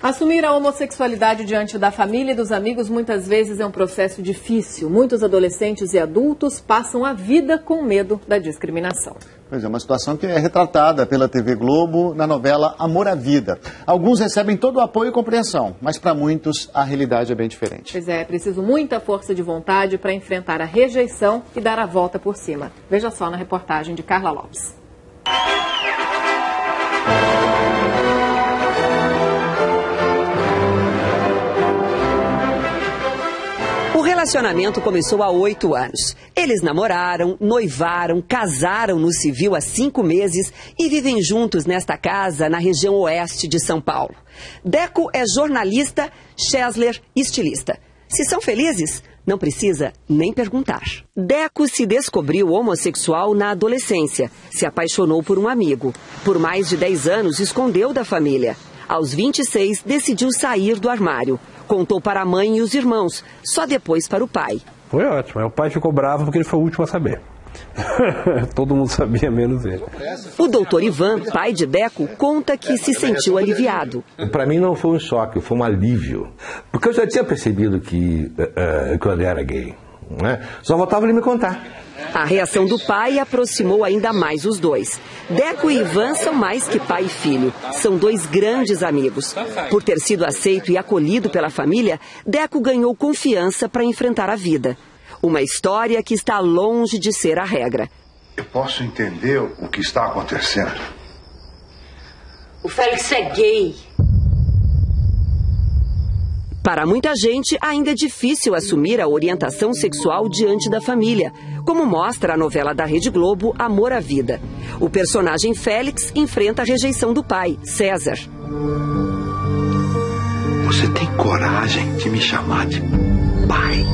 Assumir a homossexualidade diante da família e dos amigos muitas vezes é um processo difícil. Muitos adolescentes e adultos passam a vida com medo da discriminação. Pois é, uma situação que é retratada pela TV Globo na novela Amor à Vida. Alguns recebem todo o apoio e compreensão, mas para muitos a realidade é bem diferente. Pois é preciso muita força de vontade para enfrentar a rejeição e dar a volta por cima. Veja só na reportagem de Carla Lopes. O relacionamento começou há 8 anos. Eles namoraram, noivaram, casaram no civil há 5 meses e vivem juntos nesta casa na região oeste de São Paulo. Deco é jornalista, Chesler estilista. Se são felizes, não precisa nem perguntar. Deco se descobriu homossexual na adolescência. Se apaixonou por um amigo. Por mais de 10 anos, escondeu da família. Aos 26, decidiu sair do armário. Contou para a mãe e os irmãos, só depois para o pai. Foi ótimo. O pai ficou bravo porque ele foi o último a saber. Todo mundo sabia, menos ele. O doutor Ivan, pai de Deco, conta que se sentiu aliviado. Para mim não foi um choque, foi um alívio. Porque eu já tinha percebido que eu era gay. Né? Só faltava ele me contar. A reação do pai aproximou ainda mais os dois. Deco e Ivan são mais que pai e filho. São 2 grandes amigos. Por ter sido aceito e acolhido pela família, Deco ganhou confiança para enfrentar a vida. Uma história que está longe de ser a regra. Eu posso entender o que está acontecendo. O Félix é gay. Para muita gente, ainda é difícil assumir a orientação sexual diante da família, como mostra a novela da Rede Globo, Amor à Vida. O personagem Félix enfrenta a rejeição do pai, César. Você tem coragem de me chamar de pai?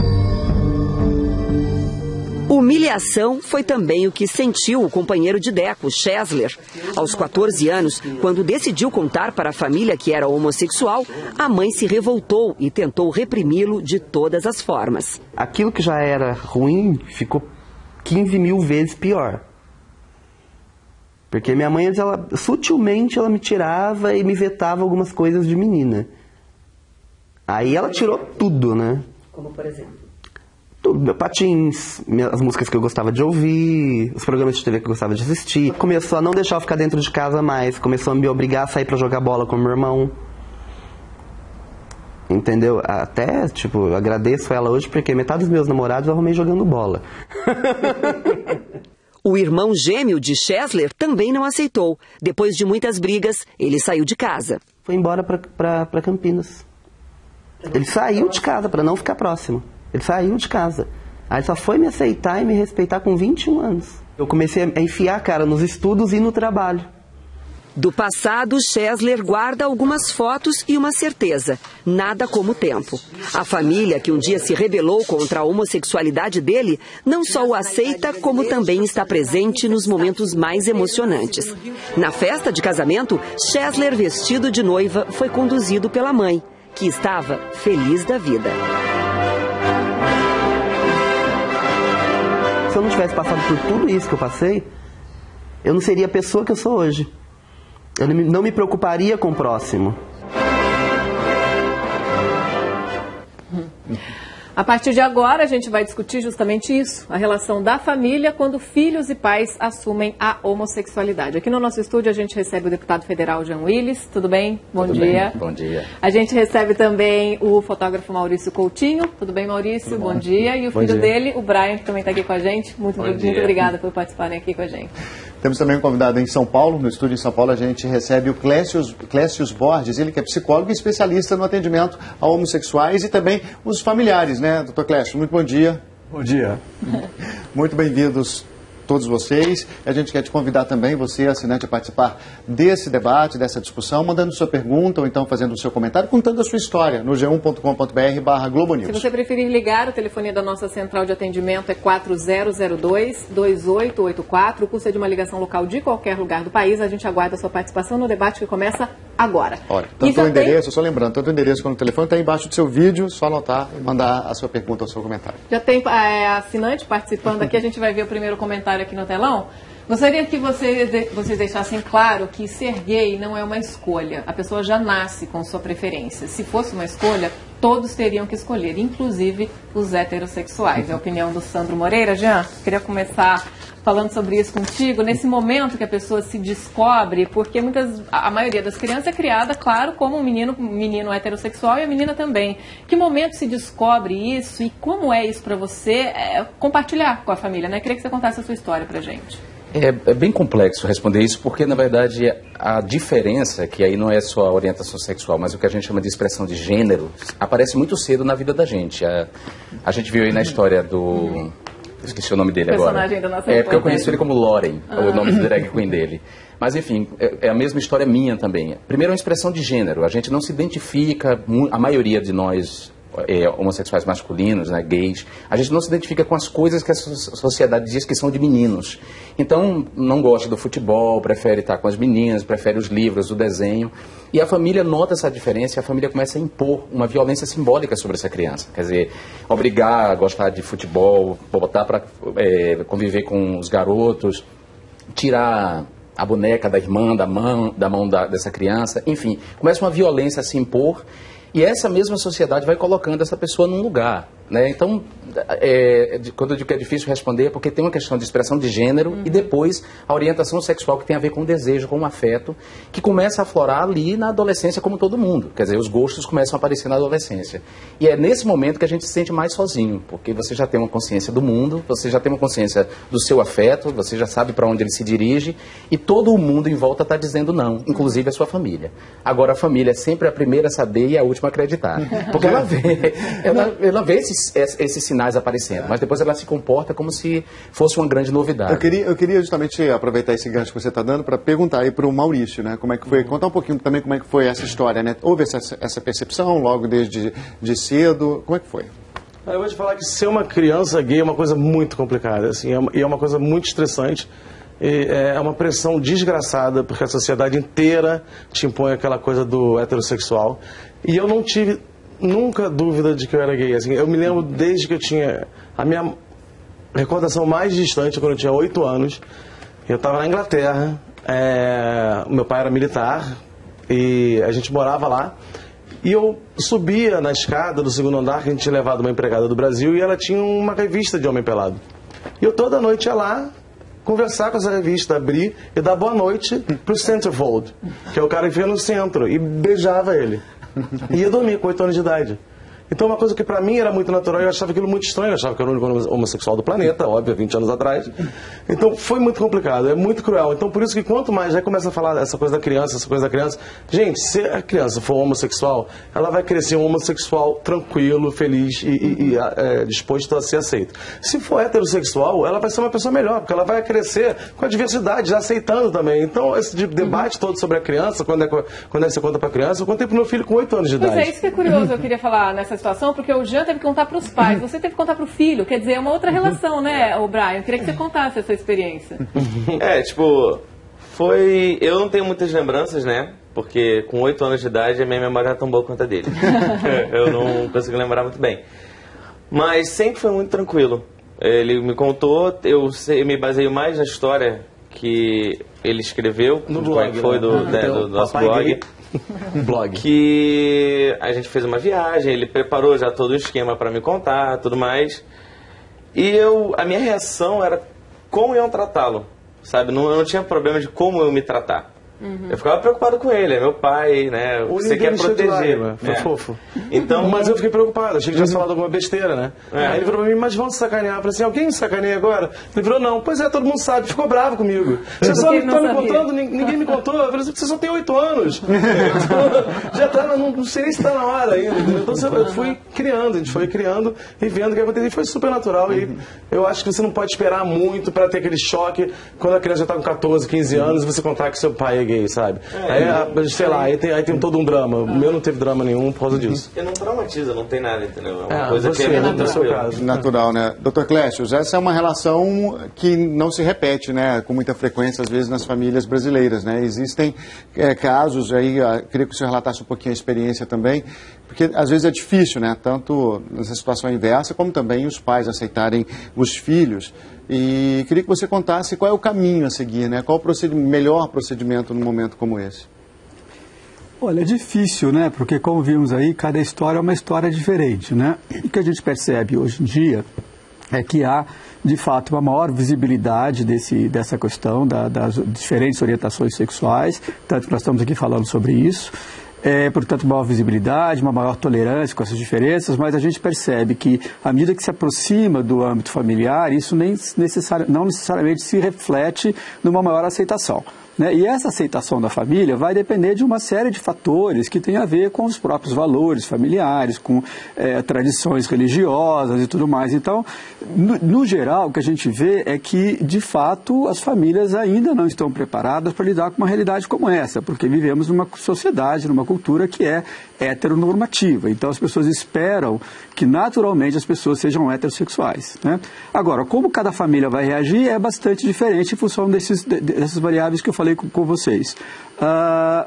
Humilhação foi também o que sentiu o companheiro de Deco, Chesler. Aos 14 anos, quando decidiu contar para a família que era homossexual, a mãe se revoltou e tentou reprimi-lo de todas as formas. Aquilo que já era ruim ficou 15 mil vezes pior. Porque minha mãe, sutilmente, ela me tirava e me vetava algumas coisas de menina. Aí ela tirou tudo, né? Como por exemplo? Tudo, patins, as músicas que eu gostava de ouvir, os programas de TV que eu gostava de assistir. Começou a não deixar eu ficar dentro de casa mais, começou a me obrigar a sair pra jogar bola com meu irmão. Entendeu? Até, eu agradeço ela hoje porque metade dos meus namorados eu arrumei jogando bola. O irmão gêmeo de Chesler também não aceitou. Depois de muitas brigas, ele saiu de casa. Foi embora pra Campinas. Ele saiu de casa para não ficar próximo. Ele saiu de casa. Aí só foi me aceitar e me respeitar com 21 anos. Eu comecei a enfiar a cara nos estudos e no trabalho. Do passado, Chesler guarda algumas fotos e uma certeza: nada como o tempo. A família, que um dia se rebelou contra a homossexualidade dele, não só o aceita, como também está presente nos momentos mais emocionantes. Na festa de casamento, Chesler, vestido de noiva, foi conduzido pela mãe, que estava feliz da vida. Se eu não tivesse passado por tudo isso que eu passei, eu não seria a pessoa que eu sou hoje. Eu não me preocuparia com o próximo. A partir de agora, a gente vai discutir justamente isso, a relação da família quando filhos e pais assumem a homossexualidade. Aqui no nosso estúdio, a gente recebe o deputado federal Jean Willis. Tudo bem? Bom dia. Bem. Bom dia. A gente recebe também o fotógrafo Maurício Coutinho. Tudo bem, Maurício? Bom dia. E o filho dele, o Brian, que também está aqui com a gente. Muito obrigada por participarem aqui com a gente. Temos também um convidado em São Paulo, no estúdio em São Paulo, a gente recebe o Clécius Borges, ele que é psicólogo e especialista no atendimento a homossexuais e também os familiares, né, doutor Clécius? Muito bom dia. Bom dia. Muito bem-vindos todos vocês. A gente quer te convidar também, você, assinante, a participar desse debate, dessa discussão, mandando sua pergunta ou então fazendo o seu comentário, contando a sua história no g1.com.br/globonews. Se você preferir ligar, o telefone da nossa central de atendimento é 4002-2884. O custo é de uma ligação local de qualquer lugar do país. A gente aguarda a sua participação no debate que começa agora. Olha, tanto o endereço, só lembrando, tanto o endereço quanto o telefone está embaixo do seu vídeo, só anotar e mandar a sua pergunta ou o seu comentário. Já tem assinante participando aqui, a gente vai ver o primeiro comentário aqui no telão. Gostaria que vocês deixassem claro que ser gay não é uma escolha. A pessoa já nasce com sua preferência. Se fosse uma escolha, todos teriam que escolher, inclusive os heterossexuais. É a opinião do Sandro Moreira. Jean, queria começar falando sobre isso contigo. Nesse momento que a pessoa se descobre, porque a maioria das crianças é criada, claro, como um menino heterossexual e a menina também. Que momento se descobre isso e como é isso para você compartilhar com a família, né? Queria que você contasse a sua história pra gente. É bem complexo responder isso, porque, na verdade, a diferença, que aí não é só a orientação sexual, mas o que a gente chama de expressão de gênero, aparece muito cedo na vida da gente. A gente viu aí na história do... Esqueci o nome dele agora. Personagem da nossa porque eu conheço ele como Loren, o nome do drag queen dele. Mas, enfim, é a mesma história minha também. Primeiro, é uma expressão de gênero. A gente não se identifica, a maioria de nós... homossexuais masculinos, né, gays, a gente não se identifica com as coisas que a sociedade diz que são de meninos. Então, não gosta do futebol, prefere estar com as meninas, prefere os livros, o desenho. E a família nota essa diferença e a família começa a impor uma violência simbólica sobre essa criança. Quer dizer, obrigar a gostar de futebol, botar para conviver com os garotos, tirar a boneca da irmã, da mão dessa criança. Enfim, começa uma violência a se impor. E essa mesma sociedade vai colocando essa pessoa num lugar, né? Então, quando eu digo que é difícil responder, é porque tem uma questão de expressão de gênero e depois a orientação sexual que tem a ver com o desejo, com o afeto, que começa a aflorar ali na adolescência como todo mundo. Quer dizer, os gostos começam a aparecer na adolescência. E é nesse momento que a gente se sente mais sozinho, porque você já tem uma consciência do mundo, você já tem uma consciência do seu afeto, você já sabe para onde ele se dirige e todo o mundo em volta está dizendo não, inclusive a sua família. Agora, a família é sempre a primeira a saber e a última a acreditar. Porque ela vê esses sinais aparecendo, mas depois ela se comporta como se fosse uma grande novidade. Eu queria justamente aproveitar esse gancho que você está dando para perguntar aí para o Maurício, né? Como é que foi, contar um pouquinho também como é que foi essa história, né? Houve essa percepção logo desde cedo, como é que foi? Eu vou te falar que ser uma criança gay é uma coisa muito complicada, assim, e é uma coisa muito estressante. É uma pressão desgraçada, porque a sociedade inteira te impõe aquela coisa do heterossexual. E eu não tive nunca dúvida de que eu era gay. Assim, eu me lembro desde que eu tinha... A minha recordação mais distante, quando eu tinha 8 anos, eu estava na Inglaterra, meu pai era militar, e a gente morava lá. E eu subia na escada do segundo andar, que a gente tinha levado uma empregada do Brasil, e ela tinha uma revista de homem pelado. E eu toda noite ia lá conversar com essa revista, abrir e dar boa noite pro Centerfold, que é o cara que fica no centro, e beijava ele. E ia dormir com 8 anos de idade. Então, uma coisa que pra mim era muito natural, eu achava aquilo muito estranho, eu achava que eu era o único homossexual do planeta, óbvio, 20 anos atrás. Então, foi muito complicado, é muito cruel. Então, por isso que quanto mais já começa a falar essa coisa da criança, gente, se a criança for homossexual, ela vai crescer um homossexual tranquilo, feliz e disposto a ser aceito. Se for heterossexual, ela vai ser uma pessoa melhor, porque ela vai crescer com a diversidade, já aceitando também. Então, esse debate todo sobre a criança, quando você conta pra criança, eu contei pro meu filho com 8 anos de idade. Pois é, isso que é curioso, eu queria falar nessa situação, porque o Jean teve que contar para os pais, você teve que contar para o filho, quer dizer, é uma outra relação, né, o Brian? Eu queria que você contasse essa experiência. Eu não tenho muitas lembranças, né, porque com 8 anos de idade a minha memória é tão boa quanto a dele. Eu não consigo lembrar muito bem. Mas sempre foi muito tranquilo. Ele me contou, eu me baseio mais na história que ele escreveu, no blog, foi do nosso blog. Que a gente fez uma viagem, ele preparou já todo o esquema para me contar, tudo mais. E a minha reação era como iam tratá-lo, sabe? Eu não tinha problema de como eu me tratar. Eu ficava preocupado com ele, é meu pai, né? Você quer proteger. Foi fofo. Então, mas eu fiquei preocupado, achei que tinha falado alguma besteira, né? Aí ele falou pra mim, mas vão sacanear. Eu falei assim, alguém me sacaneia agora? Ele falou, não, pois é, todo mundo sabe, ficou bravo comigo. Você só está me contando, ninguém me contou. Eu falei assim, você só tem 8 anos. Já tá, não sei nem se tá na hora ainda. Então eu fui criando, a gente foi criando e vendo o que aconteceu. E foi super natural. E eu acho que você não pode esperar muito pra ter aquele choque quando a criança já tá com 14, 15 anos e você contar que seu pai é gay, sabe? Aí tem todo um drama. O meu não teve drama nenhum por causa disso. E não traumatiza, não tem nada, entendeu? É uma coisa que é muito natural, né? Dr. Clécio, essa é uma relação que não se repete, né? Com muita frequência, às vezes, nas famílias brasileiras, né? Existem casos aí, queria que o senhor relatasse um pouquinho a experiência também, Porque às vezes é difícil, né? Tanto nessa situação inversa, como também os pais aceitarem os filhos. E queria que você contasse qual é o caminho a seguir, né? Qual o melhor procedimento num momento como esse? Olha, é difícil, né? Porque, como vimos aí, cada história é uma história diferente, né? O que a gente percebe hoje em dia é que há, de fato, uma maior visibilidade dessa questão das diferentes orientações sexuais, tanto que nós estamos aqui falando sobre isso. Portanto, maior visibilidade, uma maior tolerância com essas diferenças, mas a gente percebe que, à medida que se aproxima do âmbito familiar, isso não necessariamente se reflete numa maior aceitação. E essa aceitação da família vai depender de uma série de fatores que tem a ver com os próprios valores familiares, com tradições religiosas e tudo mais. Então, no geral, o que a gente vê é que, de fato, as famílias ainda não estão preparadas para lidar com uma realidade como essa, porque vivemos numa sociedade, numa cultura que é heteronormativa. Então, as pessoas esperam que, naturalmente, as pessoas sejam heterossexuais, né? Agora, como cada família vai reagir é bastante diferente em função dessas variáveis que eu falei com vocês.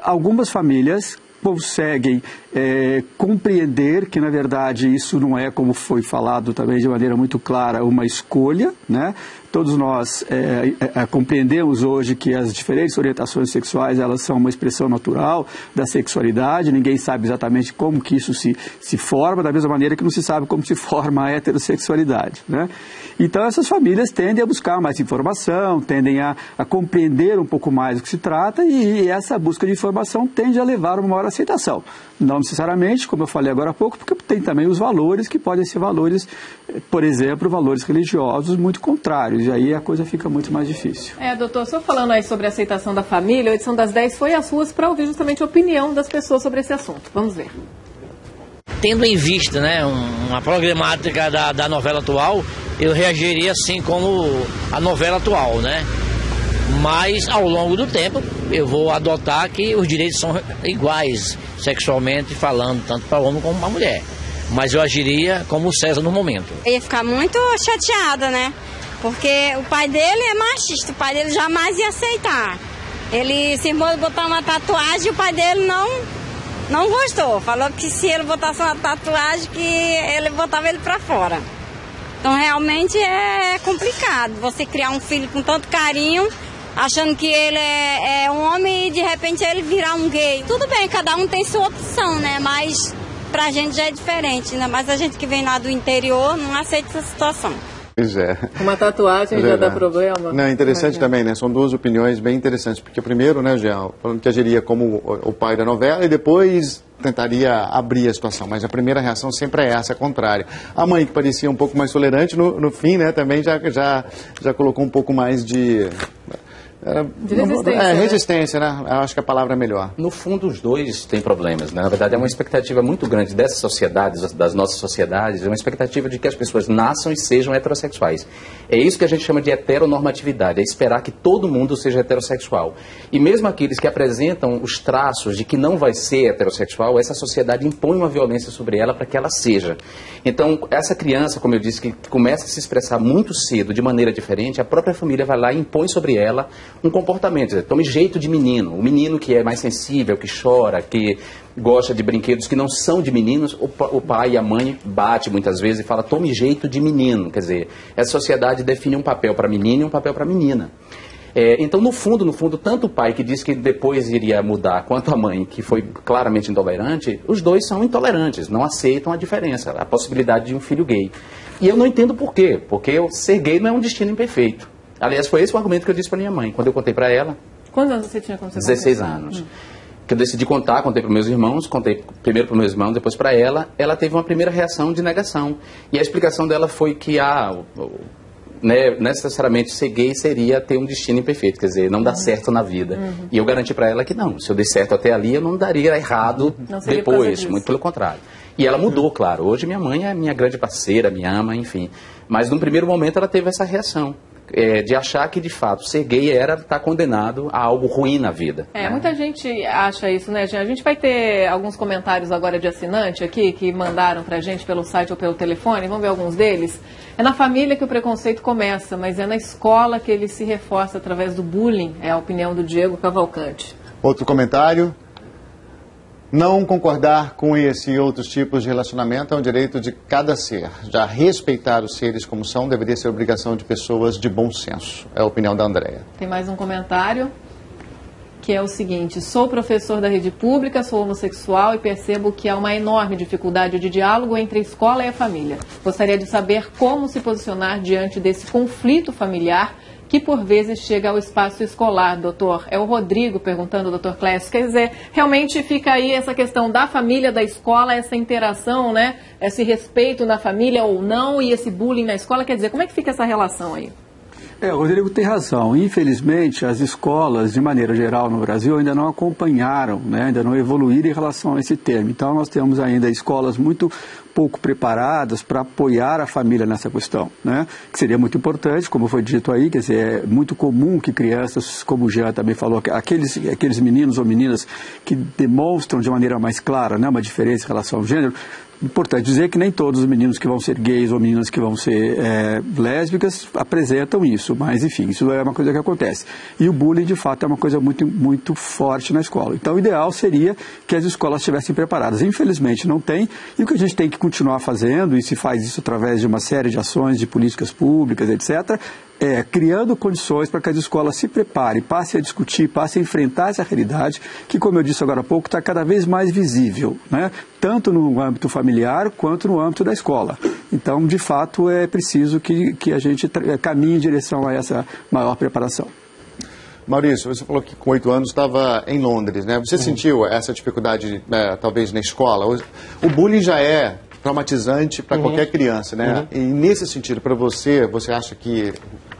Algumas famílias conseguem compreender que, na verdade, isso não é, como foi falado também de maneira muito clara, uma escolha, né? Todos nós compreendemos hoje que as diferentes orientações sexuais, elas são uma expressão natural da sexualidade, ninguém sabe exatamente como que isso se forma, da mesma maneira que não se sabe como se forma a heterossexualidade, né? Então, essas famílias tendem a buscar mais informação, tendem a compreender um pouco mais do que se trata, e essa busca de informação tende a levar a uma maior aceitação. Não necessariamente, como eu falei agora há pouco, porque tem também os valores que podem ser valores, por exemplo, valores religiosos muito contrários, e aí a coisa fica muito mais difícil. Doutor, só falando aí sobre a aceitação da família, a edição das 10 foi às ruas para ouvir justamente a opinião das pessoas sobre esse assunto. Vamos ver. Tendo em vista, né, uma programática da novela atual, eu reagiria assim como a novela atual, né? Mas, ao longo do tempo, eu vou adotar que os direitos são iguais, sexualmente falando, tanto para o homem como para a mulher. Mas eu agiria como o César no momento. Eu ia ficar muito chateada, né? Porque o pai dele é machista, o pai dele jamais ia aceitar. Ele se botar uma tatuagem, o pai dele não gostou. Falou que se ele botasse uma tatuagem, que ele botava ele para fora. Então, realmente é complicado você criar um filho com tanto carinho, achando que ele é um homem e de repente ele virar um gay. Tudo bem, cada um tem sua opção, né? Mas pra gente já é diferente, ainda mais a gente que vem lá do interior não aceita essa situação. Pois é. Uma tatuagem já dá problema. Não, interessante também, né? São duas opiniões bem interessantes, porque primeiro, né, Jean, falando que agiria como o pai da novela e depois tentaria abrir a situação, mas a primeira reação sempre é essa, a contrária. A mãe, que parecia um pouco mais tolerante, no fim, né, também já colocou um pouco mais de resistência, né? Eu acho que a palavra é melhor. No fundo, os dois têm problemas, né? Na verdade, é uma expectativa muito grande dessas sociedades, das nossas sociedades, é uma expectativa de que as pessoas nasçam e sejam heterossexuais. É isso que a gente chama de heteronormatividade, é esperar que todo mundo seja heterossexual. E mesmo aqueles que apresentam os traços de que não vai ser heterossexual, essa sociedade impõe uma violência sobre ela para que ela seja. Então, essa criança, como eu disse, que começa a se expressar muito cedo, de maneira diferente, a própria família vai lá e impõe sobre ela um comportamento, tome jeito de menino. O menino que é mais sensível, que chora, que gosta de brinquedos que não são de meninos, o pai e a mãe bate muitas vezes e fala, tome jeito de menino. Quer dizer, essa sociedade define um papel para menino e um papel para menina. Então, no fundo, tanto o pai que disse que depois iria mudar, quanto a mãe, que foi claramente intolerante, os dois são intolerantes, não aceitam a diferença, a possibilidade de um filho gay. E eu não entendo por quê, porque ser gay não é um destino imperfeito. Aliás, foi esse o argumento que eu disse para minha mãe, quando eu contei para ela. Quantos anos você tinha quando você 16 anos. Que eu decidi contar, contei para meus irmãos, contei primeiro para meus irmãos, depois para ela. Ela teve uma primeira reação de negação. E a explicação dela foi que, necessariamente ser gay seria ter um destino imperfeito, quer dizer, não dar certo na vida. E eu garanti para ela que não, se eu der certo até ali, eu não daria errado depois, muito pelo contrário. E ela mudou, claro. Hoje minha mãe é minha grande parceira, me ama, enfim. Mas num primeiro momento ela teve essa reação. De achar que, de fato, ser gay era estar condenado a algo ruim na vida. Muita gente acha isso, né, Jean? A gente vai ter alguns comentários agora de assinante aqui, que mandaram pra gente pelo site ou pelo telefone, vamos ver alguns deles. É na família que o preconceito começa, mas é na escola que ele se reforça através do bullying, é a opinião do Diego Cavalcante. Outro comentário? Não concordar com esse e outros tipos de relacionamento é um direito de cada ser. Já respeitar os seres como são deveria ser obrigação de pessoas de bom senso. É a opinião da Andréia. Tem mais um comentário, que é o seguinte: sou professor da rede pública, sou homossexual e percebo que há uma enorme dificuldade de diálogo entre a escola e a família. Gostaria de saber como se posicionar diante desse conflito familiar que por vezes chega ao espaço escolar, doutor. É o Rodrigo perguntando, doutor Clécio. Quer dizer, realmente fica aí essa questão da família, da escola, essa interação, né? Esse respeito na família ou não e esse bullying na escola. Quer dizer, como é que fica essa relação aí? O Rodrigo tem razão. Infelizmente, as escolas, de maneira geral, no Brasil, ainda não acompanharam, né? Ainda não evoluíram em relação a esse tema. Então, nós temos ainda escolas muito pouco preparadas para apoiar a família nessa questão, né? Que seria muito importante, como foi dito aí, quer dizer, é muito comum que crianças, como o Jean também falou, aqueles meninos ou meninas que demonstram de maneira mais clara, né, uma diferença em relação ao gênero. Importante dizer que nem todos os meninos que vão ser gays ou meninas que vão ser lésbicas apresentam isso, mas enfim, isso é uma coisa que acontece. E o bullying, de fato, é uma coisa muito, muito forte na escola. Então, o ideal seria que as escolas estivessem preparadas. Infelizmente, não tem, e o que a gente tem que continuar fazendo, e se faz isso através de uma série de ações, de políticas públicas, etc., criando condições para que as escolas se preparem, passem a discutir, passem a enfrentar essa realidade que, como eu disse agora há pouco, está cada vez mais visível, né? Tanto no âmbito familiar quanto no âmbito da escola. Então, de fato, é preciso que a gente caminhe em direção a essa maior preparação. Maurício, você falou que com 8 anos estava em Londres, né? Você sentiu essa dificuldade, talvez, na escola? O bullying já é traumatizante para qualquer criança, né? E nesse sentido, para você acha que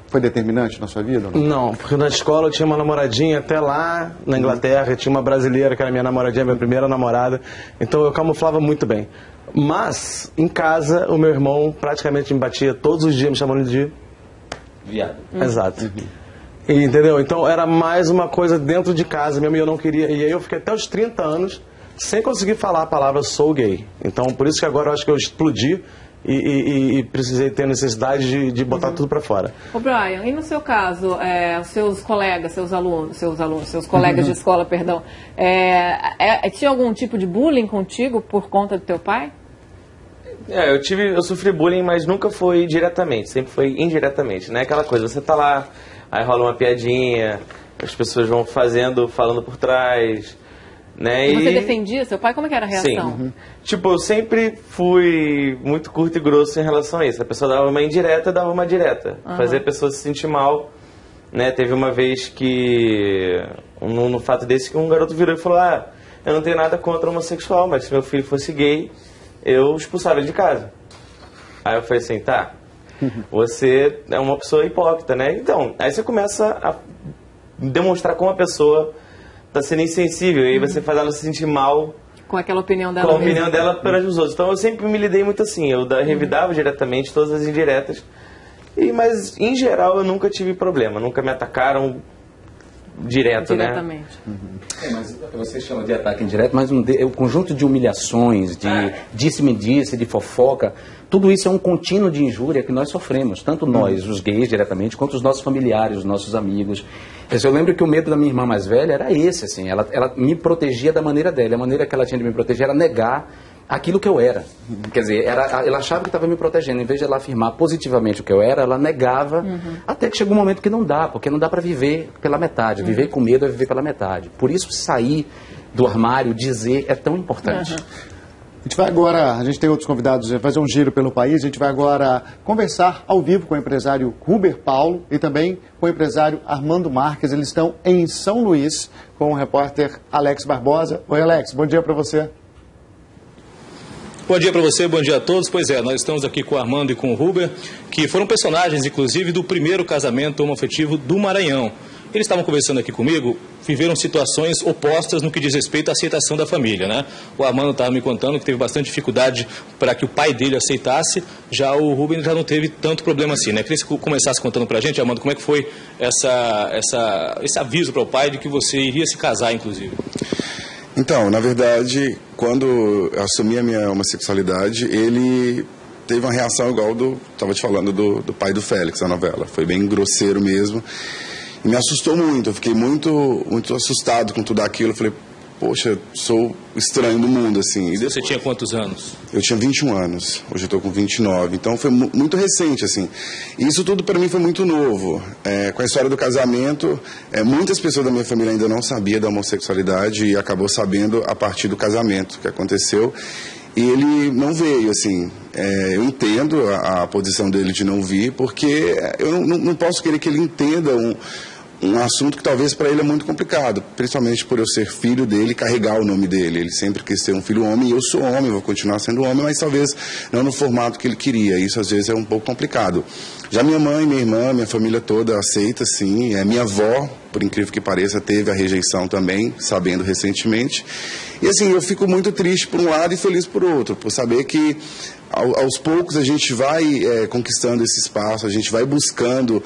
foi determinante na sua vida? Não, porque na escola eu tinha uma namoradinha até lá na Inglaterra, tinha uma brasileira que era minha namoradinha, minha primeira namorada, então eu camuflava muito bem. Mas, em casa, o meu irmão praticamente me batia todos os dias, me chamando de viado. Exato. Entendeu? Então era mais uma coisa dentro de casa mesmo e eu não queria. E aí eu fiquei até os 30 anos sem conseguir falar a palavra sou gay. Então por isso que agora eu acho que eu explodi e precisei ter necessidade de botar tudo para fora. Ô Brian, e no seu caso, os seus colegas, seus colegas de escola, perdão, tinha algum tipo de bullying contigo por conta do teu pai? Eu sofri bullying, mas nunca foi diretamente, sempre foi indiretamente, né? Aquela coisa, você tá lá, aí rola uma piadinha, as pessoas vão falando por trás, né? Você defendia seu pai? Como é que era a reação? Sim. Tipo, eu sempre fui muito curto e grosso em relação a isso. A pessoa dava uma indireta, dava uma direta. Fazia a pessoa se sentir mal, né? Teve uma vez que, no fato desse, que um garoto virou e falou: eu não tenho nada contra homossexual, mas se meu filho fosse gay, eu expulsava ele de casa. Aí eu falei assim, tá, você é uma pessoa hipócrita, né? Então, aí você começa a demonstrar como a pessoa está sendo insensível, e aí você faz ela se sentir mal com aquela opinião dela. Com a opinião dela perante os outros. Então eu sempre me lidei muito assim, eu revidava diretamente todas as indiretas, mas em geral eu nunca tive problema, nunca me atacaram diretamente, né? Mas você chama de ataque indireto, mas o conjunto de humilhações, de disse-me-disse, de fofoca, tudo isso é um contínuo de injúria que nós sofremos, tanto nós, os gays diretamente, quanto os nossos familiares, os nossos amigos. Eu lembro que o medo da minha irmã mais velha era esse, assim, ela me protegia da maneira dela, a maneira que ela tinha de me proteger era negar aquilo que eu era. Quer dizer, ela achava que estava me protegendo, em vez de ela afirmar positivamente o que eu era, ela negava, até que chegou um momento que não dá, porque não dá para viver pela metade, viver com medo é viver pela metade. Por isso sair do armário, dizer, é tão importante. A gente vai agora, a gente tem outros convidados, vai fazer um giro pelo país, a gente vai agora conversar ao vivo com o empresário Huber Paulo e também com o empresário Armando Marques. Eles estão em São Luís com o repórter Alex Barbosa. Oi, Alex, bom dia para você. Bom dia para você, bom dia a todos. Pois é, nós estamos aqui com o Armando e com o Huber, que foram personagens, inclusive, do primeiro casamento homoafetivo do Maranhão. Eles estavam conversando aqui comigo, viveram situações opostas no que diz respeito à aceitação da família, né? O Armando estava me contando que teve bastante dificuldade para que o pai dele aceitasse, já o Rubem já não teve tanto problema assim, né? Queria que você começasse contando para a gente, Armando, como é que foi esse aviso para o pai de que você iria se casar, inclusive? Então, na verdade, quando eu assumi a minha homossexualidade, ele teve uma reação igual estava te falando do pai do Félix, a novela. Foi bem grosseiro mesmo. E me assustou muito, eu fiquei muito assustado com tudo aquilo. Eu falei, poxa, sou estranho do mundo, assim. E Você tinha quantos anos? Eu tinha 21 anos, hoje eu estou com 29, então foi muito recente, assim. E isso tudo para mim foi muito novo. Com a história do casamento, muitas pessoas da minha família ainda não sabiam da homossexualidade e acabou sabendo a partir do casamento que aconteceu. E ele não veio, assim. Eu entendo a posição dele de não vir, porque eu não posso querer que ele entenda um assunto que talvez para ele é muito complicado, principalmente por eu ser filho dele e carregar o nome dele. Ele sempre quis ser um filho homem e eu sou homem, vou continuar sendo homem, mas talvez não no formato que ele queria. Isso às vezes é um pouco complicado. Já minha mãe, minha irmã, minha família toda aceita, sim. Minha avó, por incrível que pareça, teve a rejeição também, sabendo recentemente. E assim, eu fico muito triste por um lado e feliz por outro, por saber que aos poucos a gente vai conquistando esse espaço, a gente vai buscando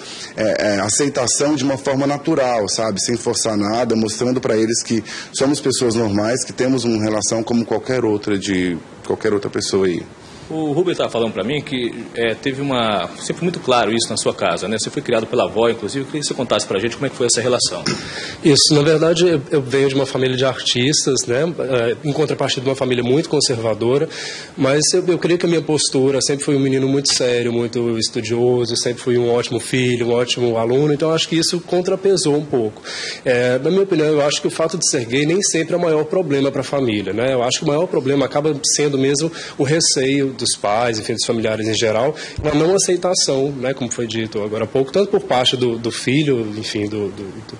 aceitação de uma forma natural, sabe? Sem forçar nada, mostrando para eles que somos pessoas normais, que temos uma relação como qualquer outra pessoa aí. O Rubem estava falando para mim que teve sempre muito claro isso na sua casa, né? Você foi criado pela avó, inclusive. Eu queria que você contasse para a gente como é que foi essa relação. Isso, na verdade, eu venho de uma família de artistas, né? Em contrapartida de uma família muito conservadora, mas eu creio que a minha postura sempre foi um menino muito sério, muito estudioso, sempre fui um ótimo filho, um ótimo aluno, então acho que isso contrapesou um pouco. Na minha opinião, eu acho que o fato de ser gay nem sempre é o maior problema para a família, né? Eu acho que o maior problema acaba sendo mesmo o receio dos pais, enfim, dos familiares em geral, uma não aceitação, né, como foi dito agora há pouco, tanto por parte do filho, enfim,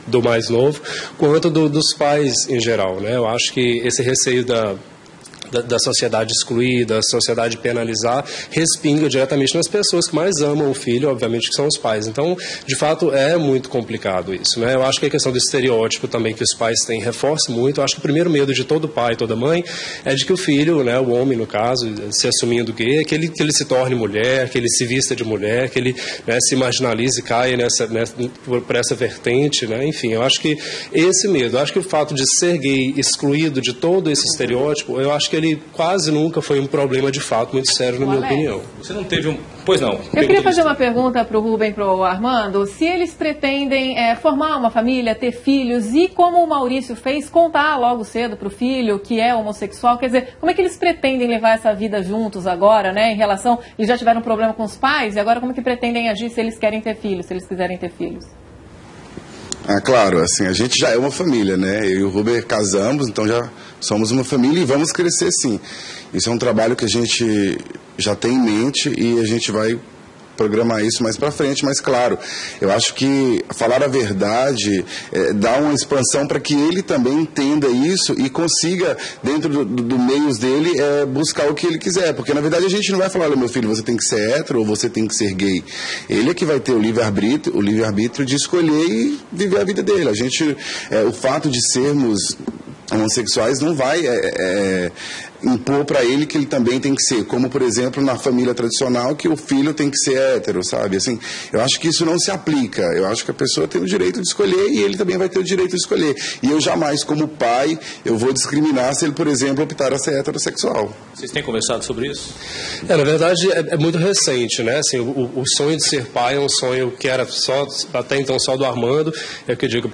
do mais novo, quanto dos pais em geral, né? Eu acho que esse receio da sociedade excluir, da sociedade penalizar, respinga diretamente nas pessoas que mais amam o filho, obviamente, que são os pais. Então, de fato, é muito complicado isso, né? Eu acho que a questão do estereótipo também que os pais têm reforça muito. Eu acho que o primeiro medo de todo pai, toda mãe, é de que o filho, né, o homem, no caso, se assumindo gay, é que ele se torne mulher, que ele se vista de mulher, que ele, né, se marginalize e caia por essa vertente, né? Enfim, eu acho que esse medo, eu acho que o fato de ser gay excluído de todo esse estereótipo, eu acho que ele quase nunca foi um problema de fato muito sério, na minha opinião. Você não teve Pois não. Eu queria fazer uma pergunta para o Rubem e para o Armando. Se eles pretendem formar uma família, ter filhos e, como o Maurício fez, contar logo cedo para o filho que é homossexual, quer dizer, como é que eles pretendem levar essa vida juntos agora, né? Em relação, eles já tiveram um problema com os pais e agora como é que pretendem agir se eles querem ter filhos, se eles quiserem ter filhos? Claro, assim, a gente já é uma família, né? Eu e o Rubem casamos, então já somos uma família e vamos crescer sim. Isso é um trabalho que a gente já tem em mente e a gente vai programar isso mais para frente, mas claro, eu acho que falar a verdade dá uma expansão para que ele também entenda isso e consiga, dentro do meios dele, buscar o que ele quiser, porque na verdade a gente não vai falar, olha, meu filho, você tem que ser hétero ou você tem que ser gay. Ele é que vai ter o livre-arbítrio de escolher e viver a vida dele. A gente, o fato de sermos homossexuais não vai impor para ele que ele também tem que ser, como por exemplo na família tradicional que o filho tem que ser hétero, sabe? Assim, eu acho que isso não se aplica. Eu acho que a pessoa tem o direito de escolher e ele também vai ter o direito de escolher. E eu jamais, como pai, eu vou discriminar se ele, por exemplo, optar a ser heterossexual. Vocês têm conversado sobre isso? Na verdade, é muito recente, né? Assim, o sonho de ser pai é um sonho que era até então só do Armando. É o que eu digo,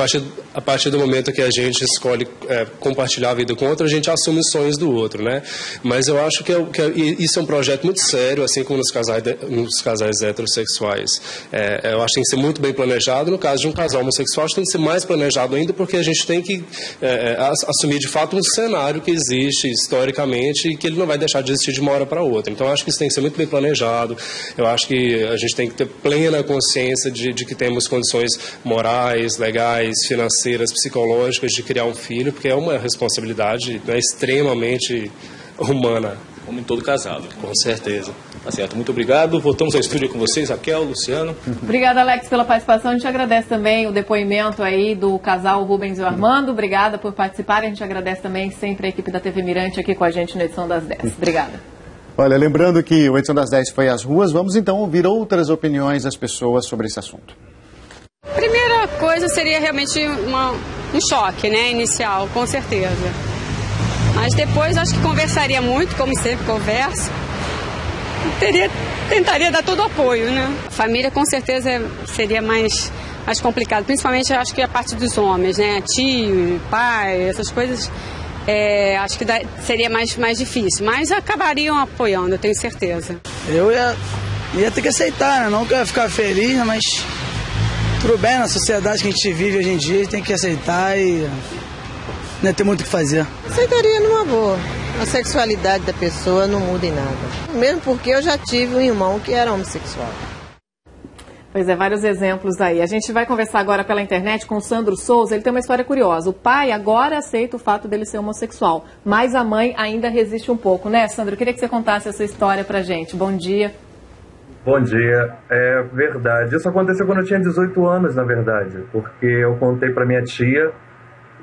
a partir do momento que a gente escolhe compartilhar a vida com outro, a gente assume os sonhos do outro, né? Mas eu acho que isso é um projeto muito sério, assim como nos casais heterossexuais. Eu acho que tem que ser muito bem planejado. No caso de um casal homossexual, acho que tem que ser mais planejado ainda, porque a gente tem que assumir de fato um cenário que existe historicamente e que ele não vai deixar de existir de uma hora para outra. Então, eu acho que isso tem que ser muito bem planejado. Eu acho que a gente tem que ter plena consciência de que temos condições morais, legais, financeiras, psicológicas de criar um filho, porque é uma responsabilidade, né, extremamente humana. Como em todo casado. Com certeza. Tá certo, muito obrigado. Voltamos ao estúdio com vocês, Raquel, Luciano. Obrigada, Alex, pela participação. A gente agradece também o depoimento aí do casal Rubens e Armando. Obrigada por participar. A gente agradece também sempre a equipe da TV Mirante aqui com a gente na edição das 10. Obrigada. Olha, lembrando que o edição das 10 foi às ruas, vamos então ouvir outras opiniões das pessoas sobre esse assunto. Primeira coisa seria realmente um choque, né, inicial, com certeza. Mas depois acho que conversaria muito, como sempre converso. Tentaria dar todo o apoio, né? A família com certeza seria mais complicado, principalmente acho que a parte dos homens, né? Tio, pai, essas coisas acho que seria mais difícil. Mas acabariam apoiando, eu tenho certeza. Eu ia ter que aceitar, né? Não quero ficar feliz, né? Mas tudo bem, na sociedade que a gente vive hoje em dia, a gente tem que aceitar e não ter muito o que fazer. Aceitaria numa boa. A sexualidade da pessoa não muda em nada. Mesmo porque eu já tive um irmão que era homossexual. Pois é, vários exemplos aí. A gente vai conversar agora pela internet com o Sandro Souza. Ele tem uma história curiosa. O pai agora aceita o fato dele ser homossexual, mas a mãe ainda resiste um pouco, né, Sandro? Eu queria que você contasse essa história pra gente. Bom dia. Bom dia. É verdade. Isso aconteceu quando eu tinha 18 anos, na verdade. Porque eu contei pra minha tia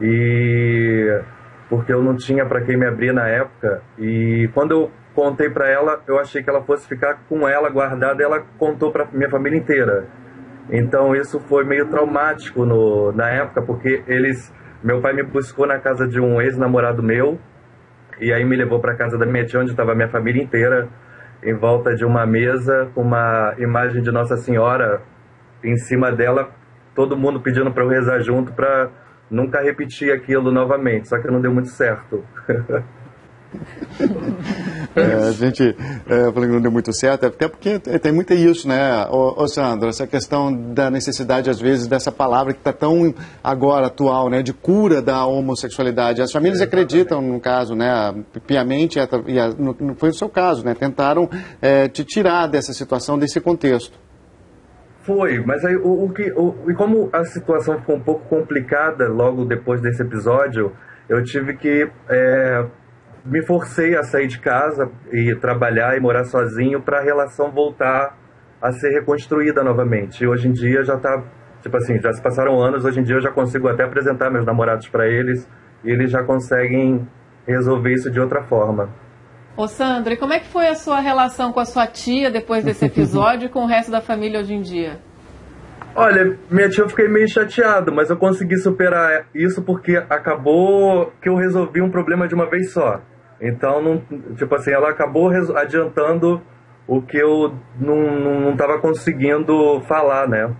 e porque eu não tinha pra quem me abrir na época. E quando eu contei pra ela, eu achei que ela fosse ficar com ela guardada, e ela contou pra minha família inteira. Então isso foi meio traumático na época, porque meu pai me buscou na casa de um ex-namorado meu, e aí me levou pra casa da minha tia, onde estava a minha família inteira, em volta de uma mesa, com uma imagem de Nossa Senhora em cima dela, todo mundo pedindo pra eu rezar junto, pra nunca repetir aquilo novamente, só que não deu muito certo. A gente falou que não deu muito certo, até porque tem muito isso, né, Sandro, essa questão da necessidade, às vezes, dessa palavra que está tão agora atual, né, de cura da homossexualidade. As famílias acreditam, no caso, né, piamente, não foi o seu caso, né, tentaram te tirar dessa situação, desse contexto. Foi, mas aí e como a situação ficou um pouco complicada logo depois desse episódio, eu tive que me forcei a sair de casa e trabalhar e morar sozinho para a relação voltar a ser reconstruída novamente. E hoje em dia já está, tipo assim, já se passaram anos, hoje em dia eu já consigo até apresentar meus namorados para eles e eles já conseguem resolver isso de outra forma. Ô Sandro, e como é que foi a sua relação com a sua tia depois desse episódio e com o resto da família hoje em dia? Olha, minha tia eu fiquei meio chateado, mas eu consegui superar isso porque acabou que eu resolvi um problema de uma vez só. Então, tipo assim, ela acabou adiantando o que eu não estava conseguindo falar, né?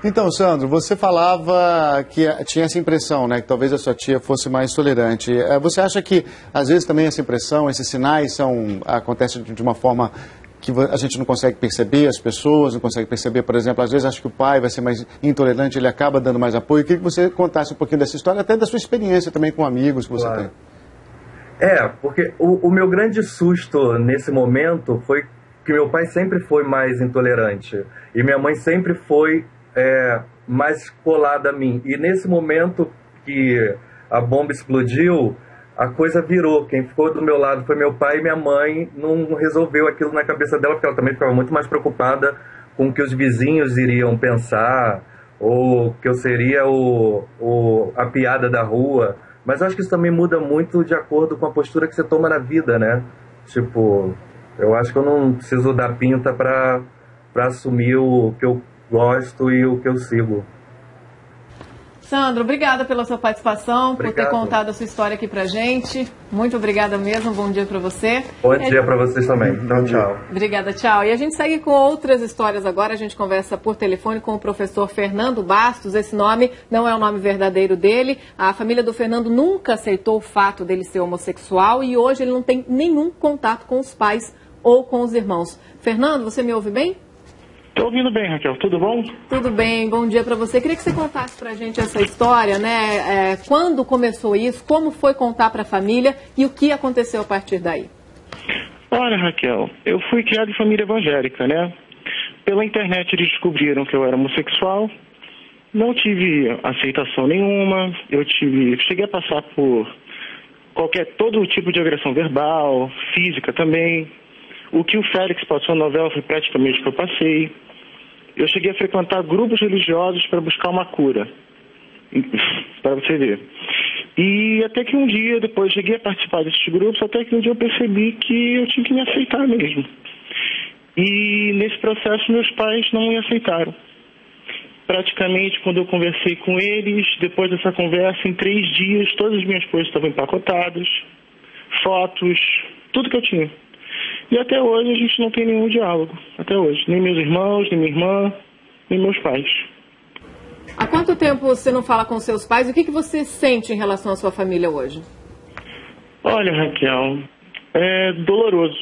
Então, Sandro, você falava que tinha essa impressão, né, que talvez a sua tia fosse mais tolerante. Você acha que, às vezes, também essa impressão, esses sinais acontecem de uma forma que a gente não consegue perceber, as pessoas não conseguem perceber, por exemplo, às vezes acha que o pai vai ser mais intolerante, ele acaba dando mais apoio. Eu queria que você contasse um pouquinho dessa história, até da sua experiência também com amigos que você tem. Porque o meu grande susto nesse momento foi que meu pai sempre foi mais intolerante e minha mãe sempre foi mais colada a mim. E nesse momento que a bomba explodiu, a coisa virou. Quem ficou do meu lado foi meu pai, e minha mãe não resolveu aquilo na cabeça dela, porque ela também ficava muito mais preocupada com o que os vizinhos iriam pensar, ou que eu seria a piada da rua. Mas eu acho que isso também muda muito de acordo com a postura que você toma na vida, né? Tipo, eu acho que eu não preciso dar pinta pra assumir o que eu gosto e o que eu sigo. Sandro, obrigada pela sua participação, por ter contado a sua história aqui pra gente. Muito obrigada mesmo, bom dia pra você. Bom dia pra vocês também. Então, tchau. Obrigada, tchau. E a gente segue com outras histórias agora. A gente conversa por telefone com o professor Fernando Bastos. Esse nome não é o nome verdadeiro dele. A família do Fernando nunca aceitou o fato dele ser homossexual e hoje ele não tem nenhum contato com os pais ou com os irmãos. Fernando, você me ouve bem? Estou ouvindo bem, Raquel. Tudo bom? Tudo bem, bom dia para você. Queria que você contasse para a gente essa história, né? Quando começou isso, como foi contar para a família e o que aconteceu a partir daí? Olha, Raquel, eu fui criado em família evangélica, né? Pela internet eles descobriram que eu era homossexual, não tive aceitação nenhuma, cheguei a passar por todo tipo de agressão verbal, física também. O que o Félix passou na novela foi praticamente o que eu passei. Eu cheguei a frequentar grupos religiosos para buscar uma cura, para você ver. E até que um dia, depois cheguei a participar desses grupos, até que um dia eu percebi que eu tinha que me aceitar mesmo. E nesse processo meus pais não me aceitaram. Praticamente, quando eu conversei com eles, depois dessa conversa, em 3 dias, todas as minhas coisas estavam empacotadas, fotos, tudo que eu tinha. E até hoje a gente não tem nenhum diálogo, até hoje. Nem meus irmãos, nem minha irmã, nem meus pais. Há quanto tempo você não fala com seus pais? O que você sente em relação à sua família hoje? Olha, Raquel, é doloroso.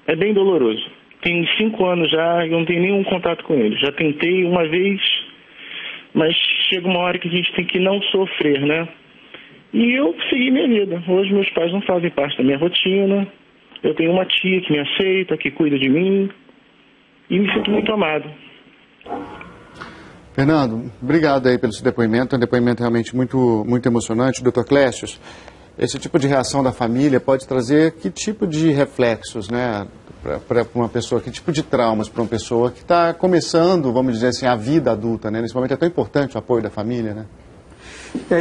É bem doloroso. Tem 5 anos já e eu não tenho nenhum contato com eles. Já tentei uma vez, mas chega uma hora que a gente tem que não sofrer, né? E eu segui minha vida. Hoje meus pais não fazem parte da minha rotina. Eu tenho uma tia que me aceita, que cuida de mim. E me sinto muito amado. Fernando, obrigado aí pelo seu depoimento. É um depoimento realmente muito emocionante. Dr. Clécius, esse tipo de reação da família pode trazer que tipo de reflexos, né? Para uma pessoa, que tipo de traumas para uma pessoa que está começando, vamos dizer assim, a vida adulta, né? Nesse momento é tão importante o apoio da família, né?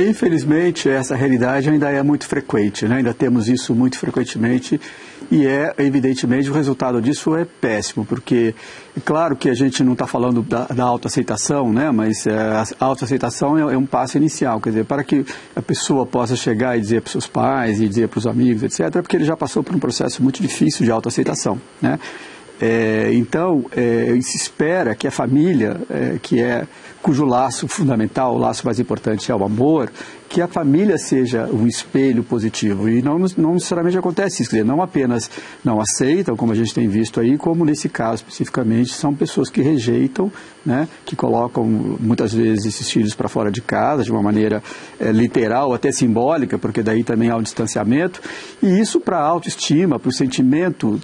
Infelizmente, essa realidade ainda é muito frequente, né? Ainda temos isso muito frequentemente e evidentemente, o resultado disso é péssimo, porque, é claro que a gente não está falando da autoaceitação, né? Mas a autoaceitação é um passo inicial, quer dizer, para que a pessoa possa chegar e dizer para os seus pais e dizer para os amigos, etc., porque ele já passou por um processo muito difícil de autoaceitação, né? Então, se espera que a família, cujo laço fundamental, o laço mais importante é o amor, que a família seja um espelho positivo. E não necessariamente acontece isso, quer dizer, não apenas não aceitam, como a gente tem visto aí, como nesse caso especificamente, são pessoas que rejeitam, né, que colocam muitas vezes esses filhos para fora de casa, de uma maneira literal, até simbólica, porque daí também há um distanciamento. E isso para a autoestima, para o sentimento